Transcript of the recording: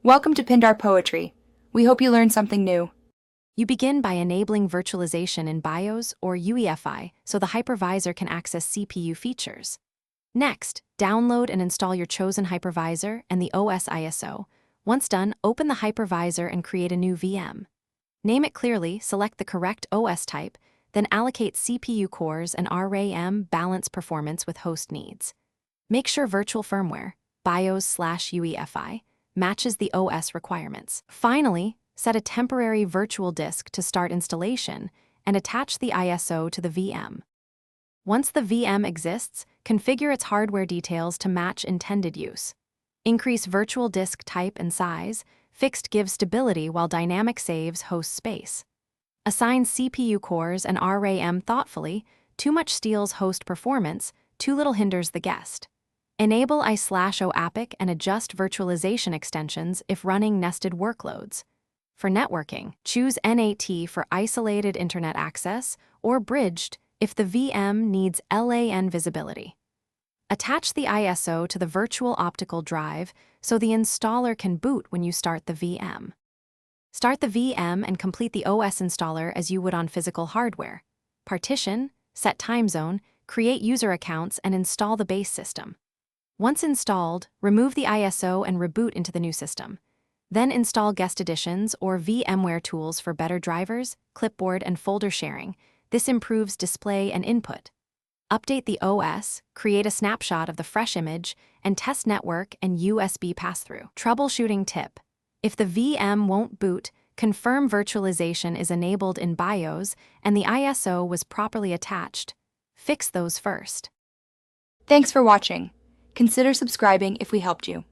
Welcome to Pindar Poetry. We hope you learned something new. You begin by enabling virtualization in BIOS or UEFI so the hypervisor can access CPU features. Next, download and install your chosen hypervisor and the OS ISO. Once done, open the hypervisor and create a new VM. Name it clearly, select the correct OS type, then allocate CPU cores and RAM balance performance with host needs. Make sure virtual firmware, BIOS/UEFI, matches the OS requirements. Finally, set a temporary virtual disk to start installation and attach the ISO to the VM. Once the VM exists, configure its hardware details to match intended use. Increase virtual disk type and size. Fixed gives stability while dynamic saves host space. Assign CPU cores and RAM thoughtfully. Too much steals host performance, too little hinders the guest. Enable I/O APIC and adjust virtualization extensions if running nested workloads. For networking, choose NAT for isolated internet access or bridged if the VM needs LAN visibility. Attach the ISO to the virtual optical drive so the installer can boot when you start the VM. Start the VM and complete the OS installer as you would on physical hardware. Partition, set time zone, create user accounts, and install the base system. Once installed, remove the ISO and reboot into the new system. Then install guest editions or VMware tools for better drivers, clipboard, and folder sharing. This improves display and input. Update the OS, create a snapshot of the fresh image, and test network and USB pass-through. Troubleshooting tip: if the VM won't boot, confirm virtualization is enabled in BIOS and the ISO was properly attached. Fix those first. Thanks for watching. Consider subscribing if we helped you.